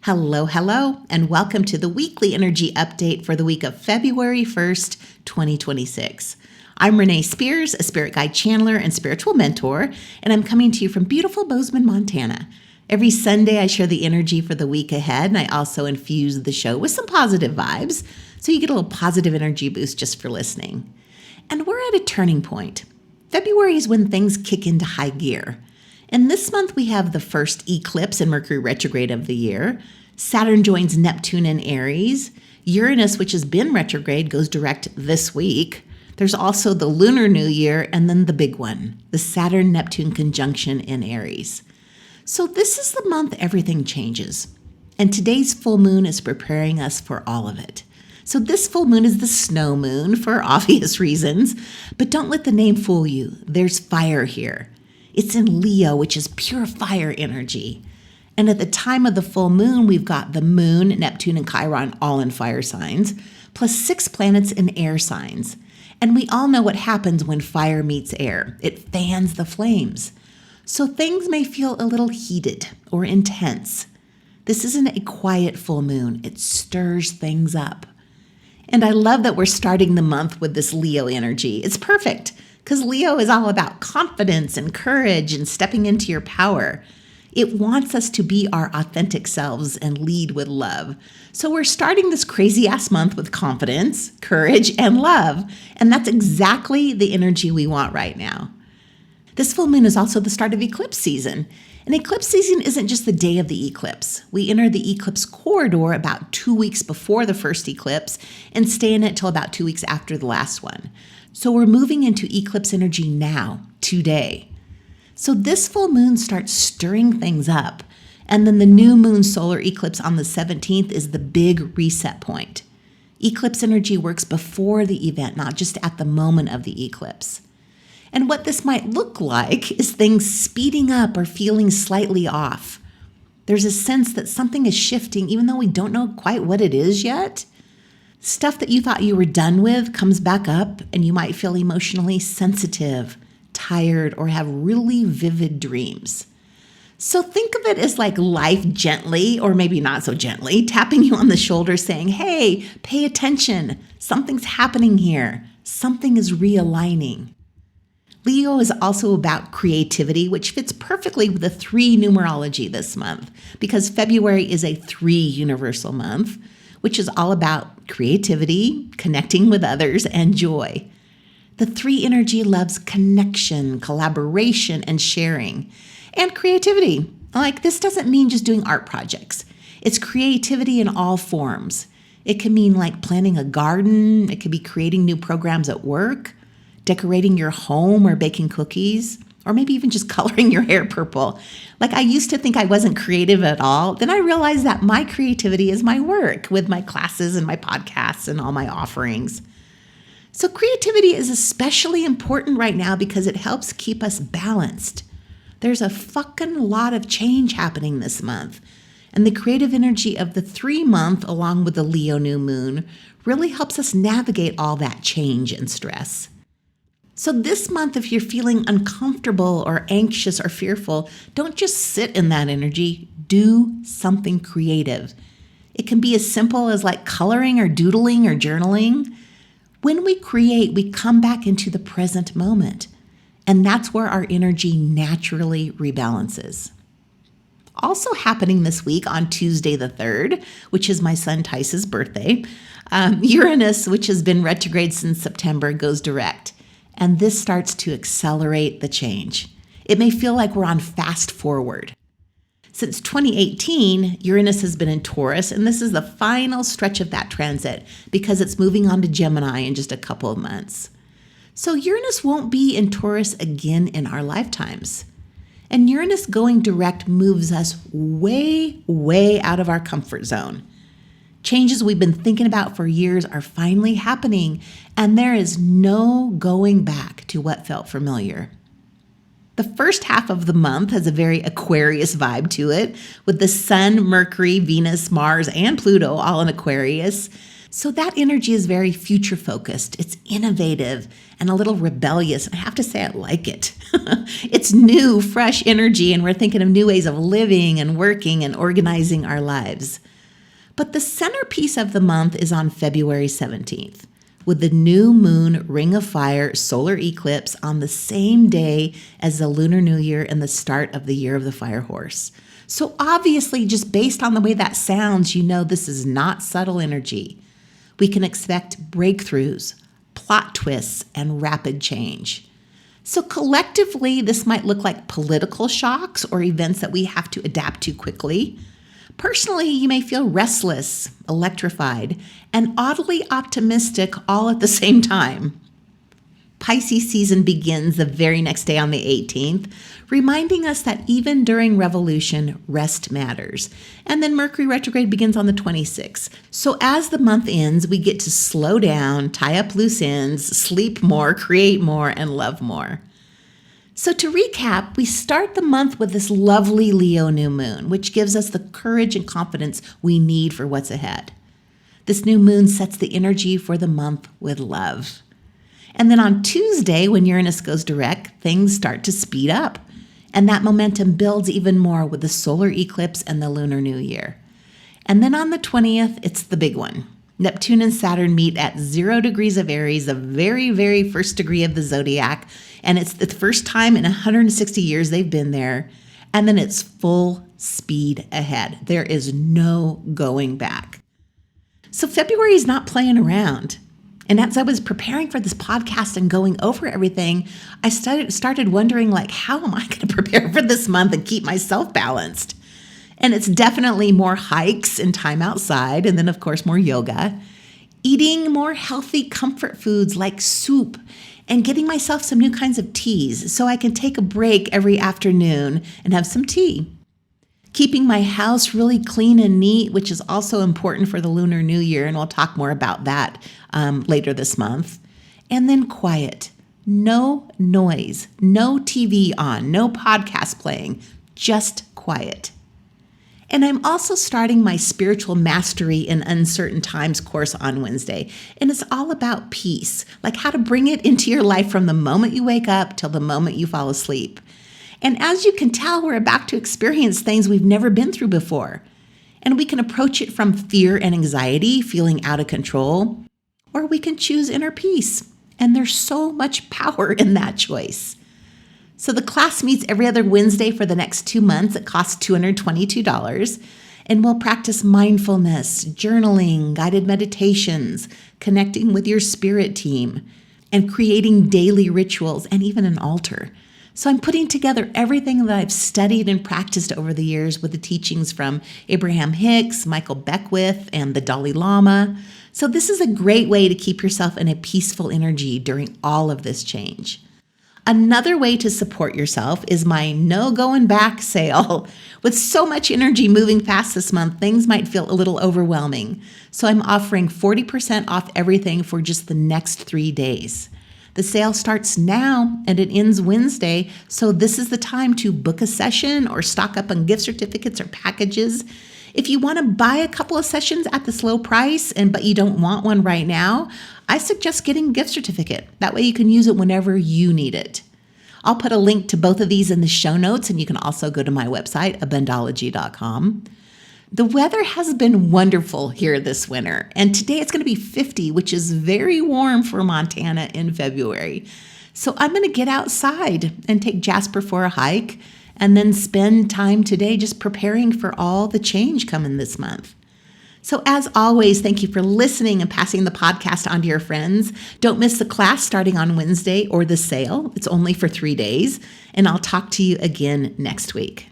Hello, hello, and welcome to the weekly energy update for the week of February 1st, 2026. I'm Renee Spears, a spirit guide channeler and spiritual mentor, and I'm coming to you from beautiful Bozeman, Montana. Every Sunday, I share the energy for the week ahead, and I also infuse the show with some positive vibes, so you get a little positive energy boost just for listening. And we're at a turning point. February is when things kick into high gear. And this month we have the first eclipse in Mercury retrograde of the year. Saturn joins Neptune in Aries. Uranus, which has been retrograde, goes direct this week. There's also the Lunar New Year, and then the big one, the Saturn-Neptune conjunction in Aries. So this is the month everything changes. And today's full moon is preparing us for all of it. So this full moon is the snow moon for obvious reasons, but don't let the name fool you. There's fire here. It's in Leo, which is pure fire energy. And at the time of the full moon, we've got the moon, Neptune, and Chiron all in fire signs, plus 6 planets in air signs. And we all know what happens when fire meets air. It fans the flames. So things may feel a little heated or intense. This isn't a quiet full moon. It stirs things up. And I love that we're starting the month with this Leo energy. It's perfect, because Leo is all about confidence and courage and stepping into your power. It wants us to be our authentic selves and lead with love. So we're starting this crazy-ass month with confidence, courage, and love. And that's exactly the energy we want right now. This full moon is also the start of eclipse season. And eclipse season isn't just the day of the eclipse. We enter the eclipse corridor about 2 weeks before the first eclipse and stay in it till about 2 weeks after the last one. So we're moving into eclipse energy now, today. So this full moon starts stirring things up. And then the new moon solar eclipse on the 17th is the big reset point. Eclipse energy works before the event, not just at the moment of the eclipse. And what this might look like is things speeding up or feeling slightly off. There's a sense that something is shifting, even though we don't know quite what it is yet. Stuff that you thought you were done with comes back up, and you might feel emotionally sensitive, tired, or have really vivid dreams. So think of it as like life gently, or maybe not so gently, tapping you on the shoulder saying, hey, pay attention. Something's happening here. Something is realigning. Leo is also about creativity, which fits perfectly with the 3 numerology this month, because February is a 3 universal month, which is all about creativity, connecting with others, and joy. The 3 energy loves connection, collaboration, and sharing. And creativity. Like, this doesn't mean just doing art projects. It's creativity in all forms. It can mean like planting a garden. It could be creating new programs at work, decorating your home, or baking cookies, or maybe even just coloring your hair purple. Like, I used to think I wasn't creative at all. Then I realized that my creativity is my work with my classes and my podcasts and all my offerings. So creativity is especially important right now because it helps keep us balanced. There's a fucking lot of change happening this month. And the creative energy of the 3-month, along with the Leo new moon, really helps us navigate all that change and stress. So this month, if you're feeling uncomfortable or anxious or fearful, don't just sit in that energy. Do something creative. It can be as simple as like coloring or doodling or journaling. When we create, we come back into the present moment. And that's where our energy naturally rebalances. Also happening this week on Tuesday the 3rd, which is my son Tice's birthday, Uranus, which has been retrograde since September, goes direct. And this starts to accelerate the change. It may feel like we're on fast forward. Since 2018, Uranus has been in Taurus, and this is the final stretch of that transit because it's moving on to Gemini in just a couple of months. So Uranus won't be in Taurus again in our lifetimes. And Uranus going direct moves us way, way out of our comfort zone. Changes we've been thinking about for years are finally happening, and there is no going back to what felt familiar. The first half of the month has a very Aquarius vibe to it, with the Sun, Mercury, Venus, Mars, and Pluto all in Aquarius. So that energy is very future focused. It's innovative and a little rebellious. And I have to say, I like it. It's new, fresh energy, and we're thinking of new ways of living and working and organizing our lives. But the centerpiece of the month is on February 17th, with the new moon ring of fire solar eclipse on the same day as the Lunar New Year and the start of the year of the fire horse. So obviously, just based on the way that sounds, you know this is not subtle energy. We can expect breakthroughs, plot twists, and rapid change. So collectively, this might look like political shocks or events that we have to adapt to quickly. Personally, you may feel restless, electrified, and oddly optimistic all at the same time. Pisces season begins the very next day on the 18th, reminding us that even during revolution, rest matters. And then Mercury retrograde begins on the 26th. So as the month ends, we get to slow down, tie up loose ends, sleep more, create more, and love more. So to recap, we start the month with this lovely Leo new moon, which gives us the courage and confidence we need for what's ahead. This new moon sets the energy for the month with love. And then on Tuesday, when Uranus goes direct, things start to speed up. And that momentum builds even more with the solar eclipse and the Lunar New Year. And then on the 20th, it's the big one. Neptune and Saturn meet at 0 degrees of Aries, the very, very first degree of the zodiac. And it's the first time in 160 years they've been there. And then it's full speed ahead. There is no going back. So February is not playing around. And as I was preparing for this podcast and going over everything, I started wondering, how am I going to prepare for this month and keep myself balanced? And it's definitely more hikes and time outside, and then, of course, more yoga. Eating more healthy comfort foods like soup, and getting myself some new kinds of teas so I can take a break every afternoon and have some tea. Keeping my house really clean and neat, which is also important for the Lunar New Year, and we'll talk more about that later this month. And then quiet. No noise, no TV on, no podcast playing, just quiet. And I'm also starting my Spiritual Mastery in Uncertain Times course on Wednesday. And it's all about peace, like how to bring it into your life from the moment you wake up till the moment you fall asleep. And as you can tell, we're about to experience things we've never been through before. And we can approach it from fear and anxiety, feeling out of control, or we can choose inner peace. And there's so much power in that choice. So the class meets every other Wednesday for the next 2 months. It costs $222. And we'll practice mindfulness, journaling, guided meditations, connecting with your spirit team, and creating daily rituals and even an altar. So I'm putting together everything that I've studied and practiced over the years with the teachings from Abraham Hicks, Michael Beckwith, and the Dalai Lama. So this is a great way to keep yourself in a peaceful energy during all of this change. Another way to support yourself is my No Going Back sale. With so much energy moving fast this month, things might feel a little overwhelming. So I'm offering 40% off everything for just the next 3 days. The sale starts now and it ends Wednesday, so this is the time to book a session or stock up on gift certificates or packages. If you want to buy a couple of sessions at this low price but you don't want one right now, I suggest getting a gift certificate. That way you can use it whenever you need it. I'll put a link to both of these in the show notes, and you can also go to my website, abundology.com. The weather has been wonderful here this winter, and today it's going to be 50, which is very warm for Montana in February. So I'm going to get outside and take Jasper for a hike and then spend time today just preparing for all the change coming this month. So as always, thank you for listening and passing the podcast on to your friends. Don't miss the class starting on Wednesday or the sale. It's only for 3 days, and I'll talk to you again next week.